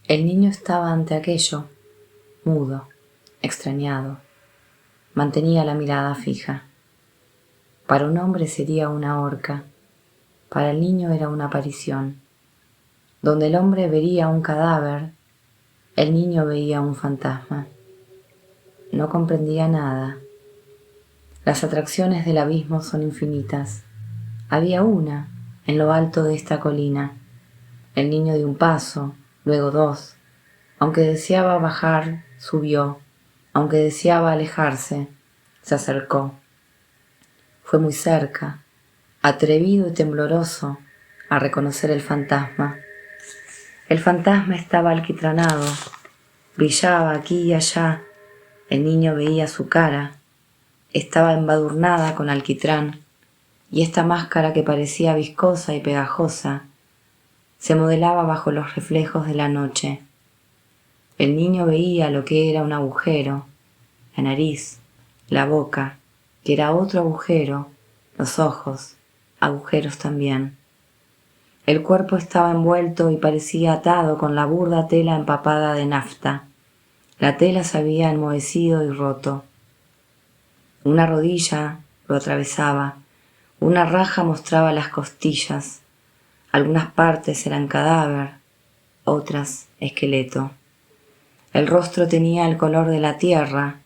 El niño estaba ante aquello, mudo, extrañado. Mantenía la mirada fija. Para un hombre sería una horca, para el niño era una aparición. Donde el hombre vería un cadáver, el niño veía un fantasma. No comprendía nada. Las atracciones del abismo son infinitas. Había una en lo alto de esta colina. El niño dio un paso, luego dos. Aunque deseaba bajar, subió. Aunque deseaba alejarse, se acercó. Fue muy cerca, atrevido y tembloroso, a reconocer el fantasma. El fantasma estaba alquitranado, brillaba aquí y allá. El niño veía su cara. Estaba embadurnada con alquitrán, y esta máscara que parecía viscosa y pegajosa se modelaba bajo los reflejos de la noche. El niño veía lo que era un agujero, la nariz, la boca, que era otro agujero, los ojos, agujeros también. El cuerpo estaba envuelto y parecía atado con la burda tela empapada de nafta. La tela se había enmohecido y roto. Una rodilla lo atravesaba, una raja mostraba las costillas, algunas partes eran cadáver, otras esqueleto. El rostro tenía el color de la tierra,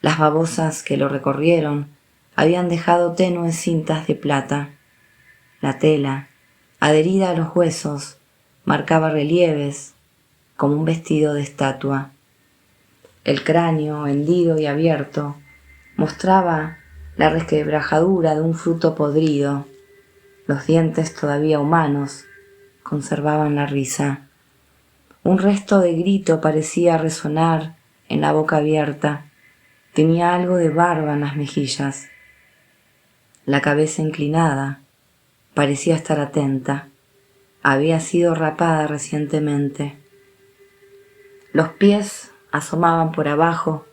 las babosas que lo recorrieron habían dejado tenues cintas de plata. La tela, adherida a los huesos, marcaba relieves como un vestido de estatua. El cráneo, hendido y abierto, mostraba la resquebrajadura de un fruto podrido. Los dientes todavía humanos conservaban la risa. Un resto de grito parecía resonar en la boca abierta. Tenía algo de barba en las mejillas. La cabeza inclinada, parecía estar atenta. Había sido rapada recientemente. Los pies asomaban por abajo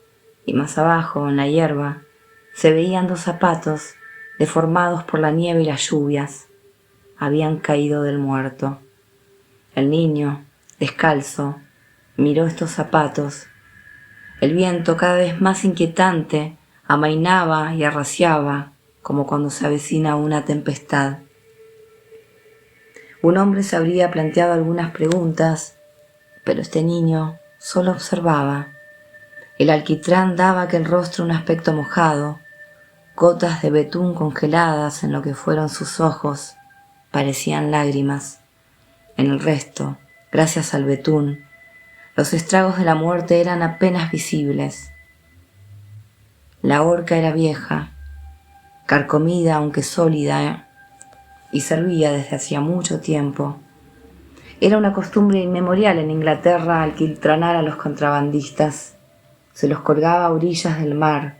y más abajo, en la hierba, se veían dos zapatos deformados por la nieve y las lluvias. Habían caído del muerto. El niño, descalzo, miró estos zapatos. El viento, cada vez más inquietante, amainaba y arreciaba como cuando se avecina una tempestad. Un hombre se habría planteado algunas preguntas, pero este niño solo observaba. El alquitrán daba a aquel rostro un aspecto mojado. Gotas de betún congeladas en lo que fueron sus ojos parecían lágrimas. En el resto, gracias al betún, los estragos de la muerte eran apenas visibles. La horca era vieja, carcomida aunque sólida, y servía desde hacía mucho tiempo. Era una costumbre inmemorial en Inglaterra alquitranar a los contrabandistas. Se los colgaba a orillas del mar,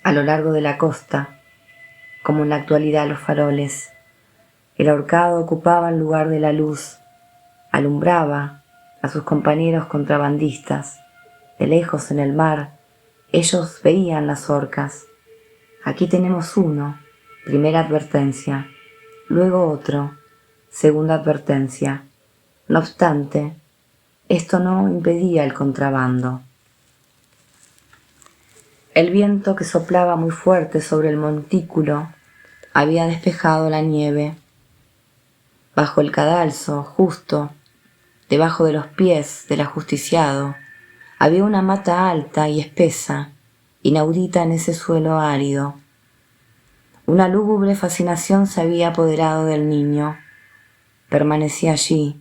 a lo largo de la costa, como en la actualidad los faroles. El ahorcado ocupaba el lugar de la luz, alumbraba a sus compañeros contrabandistas. De lejos en el mar, ellos veían las horcas. Aquí tenemos uno, primera advertencia, luego otro, segunda advertencia. No obstante, esto no impedía el contrabando. El viento que soplaba muy fuerte sobre el montículo había despejado la nieve. Bajo el cadalso, justo debajo de los pies del ajusticiado, había una mata alta y espesa, inaudita en ese suelo árido. Una lúgubre fascinación se había apoderado del niño. Permanecía allí,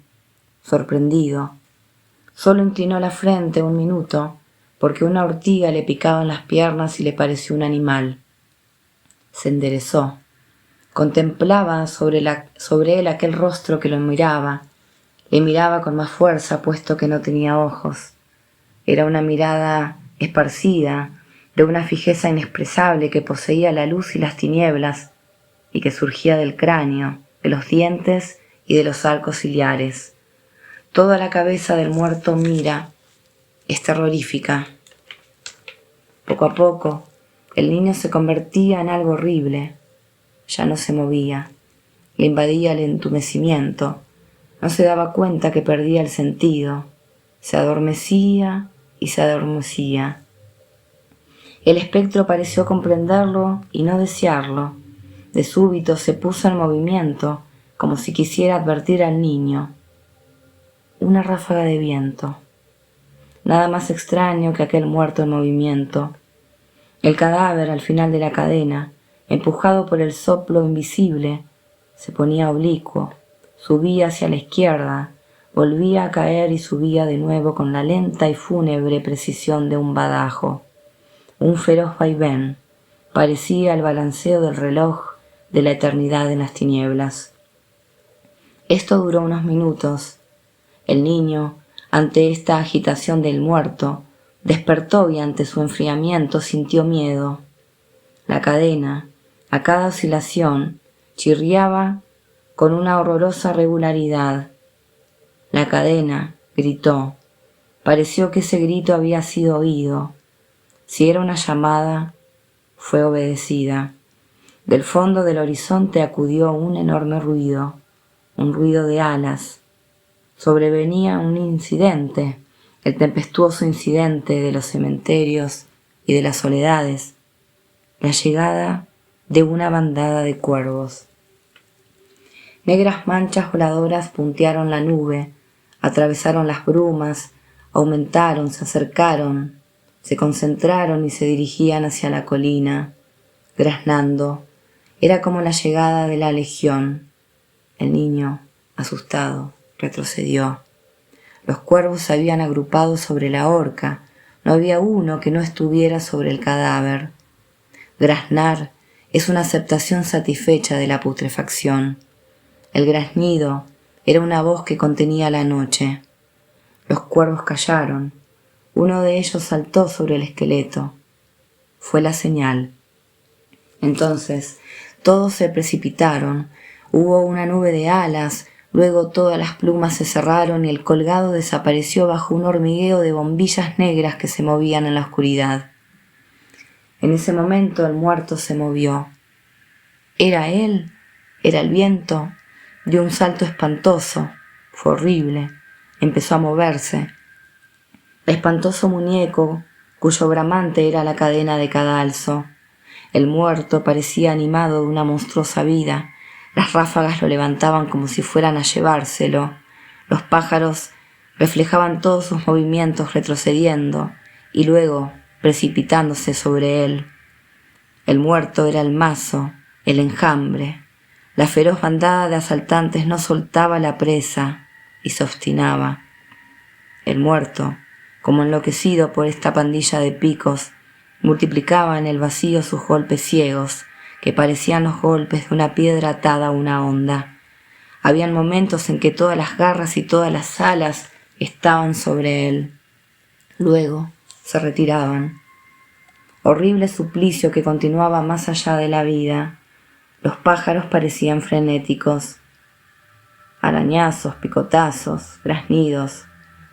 sorprendido. Solo inclinó la frente un minuto, porque una ortiga le picaba en las piernas y le pareció un animal. Se enderezó. Contemplaba sobre él aquel rostro que lo miraba. Le miraba con más fuerza, puesto que no tenía ojos. Era una mirada esparcida, de una fijeza inexpresable que poseía la luz y las tinieblas, y que surgía del cráneo, de los dientes y de los arcos ciliares. Toda la cabeza del muerto mira, es terrorífica. Poco a poco, el niño se convertía en algo horrible. Ya no se movía, le invadía el entumecimiento. No se daba cuenta que perdía el sentido. se adormecía y se adormecía. El espectro pareció comprenderlo y no desearlo. De súbito se puso en movimiento, como si quisiera advertir al niño. Una ráfaga de viento. Nada más extraño que aquel muerto en movimiento. El cadáver al final de la cadena, empujado por el soplo invisible, se ponía oblicuo, subía hacia la izquierda, volvía a caer y subía de nuevo con la lenta y fúnebre precisión de un badajo. Un feroz vaivén, parecía el balanceo del reloj de la eternidad en las tinieblas. Esto duró unos minutos. El niño, ante esta agitación del muerto, despertó y ante su enfriamiento sintió miedo. La cadena, a cada oscilación, chirriaba con una horrorosa regularidad. La cadena gritó. Pareció que ese grito había sido oído. Si era una llamada, fue obedecida. Del fondo del horizonte acudió un enorme ruido, un ruido de alas. Sobrevenía un incidente, el tempestuoso incidente de los cementerios y de las soledades, la llegada de una bandada de cuervos. Negras manchas voladoras puntearon la nube, atravesaron las brumas, aumentaron, se acercaron, se concentraron y se dirigían hacia la colina, graznando. Era como la llegada de la legión. El niño, asustado, retrocedió. Los cuervos se habían agrupado sobre la horca, no había uno que no estuviera sobre el cadáver. Graznar es una aceptación satisfecha de la putrefacción. El graznido era una voz que contenía la noche. Los cuervos callaron. Uno de ellos saltó sobre el esqueleto. Fue la señal. Entonces todos se precipitaron. Hubo una nube de alas, luego todas las plumas se cerraron y el colgado desapareció bajo un hormigueo de bombillas negras que se movían en la oscuridad. En ese momento el muerto se movió. ¿Era él? ¿Era el viento? Dio un salto espantoso. Fue horrible. Empezó a moverse. Espantoso muñeco, cuyo bramante era la cadena de cadalso. El muerto parecía animado de una monstruosa vida. Las ráfagas lo levantaban como si fueran a llevárselo. Los pájaros reflejaban todos sus movimientos retrocediendo y luego precipitándose sobre él. El muerto era el mazo, el enjambre. La feroz bandada de asaltantes no soltaba la presa y se obstinaba. El muerto, como enloquecido por esta pandilla de picos, multiplicaba en el vacío sus golpes ciegos, que parecían los golpes de una piedra atada a una honda. Habían momentos en que todas las garras y todas las alas estaban sobre él. Luego se retiraban. Horrible suplicio que continuaba más allá de la vida. Los pájaros parecían frenéticos. Arañazos, picotazos, graznidos,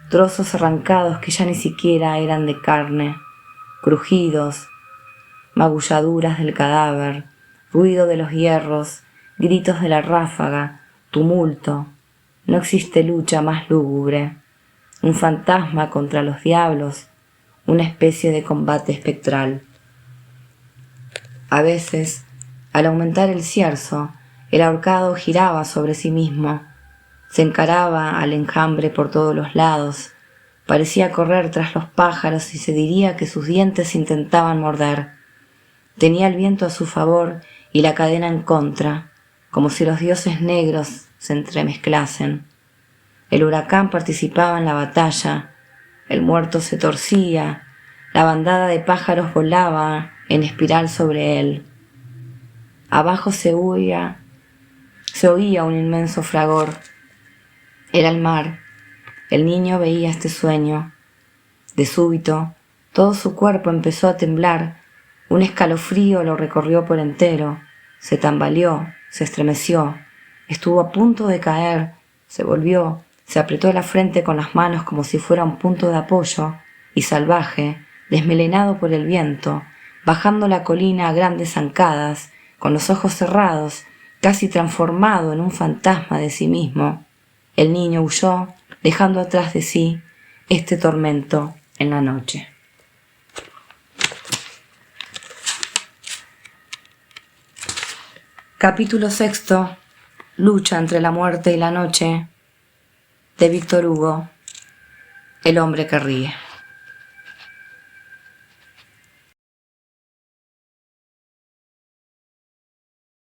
trozos arrancados que ya ni siquiera eran de carne, crujidos, magulladuras del cadáver, ruido de los hierros, gritos de la ráfaga, tumulto. No existe lucha más lúgubre. Un fantasma contra los diablos, una especie de combate espectral. A veces, al aumentar el cierzo, el ahorcado giraba sobre sí mismo, se encaraba al enjambre por todos los lados, parecía correr tras los pájaros y se diría que sus dientes intentaban morder. Tenía el viento a su favor y la cadena en contra, como si los dioses negros se entremezclasen. El huracán participaba en la batalla, el muerto se torcía, la bandada de pájaros volaba en espiral sobre él. Abajo se oía un inmenso fragor. Era el mar. El niño veía este sueño. De súbito, todo su cuerpo empezó a temblar. Un escalofrío lo recorrió por entero. Se tambaleó, se estremeció. Estuvo a punto de caer. Se volvió, se apretó la frente con las manos como si fuera un punto de apoyo, y salvaje, desmelenado por el viento, bajando la colina a grandes zancadas, con los ojos cerrados, casi transformado en un fantasma de sí mismo. El niño huyó, dejando atrás de sí este tormento en la noche. Capítulo 6. Lucha entre la muerte y la noche, de Víctor Hugo. El hombre que ríe.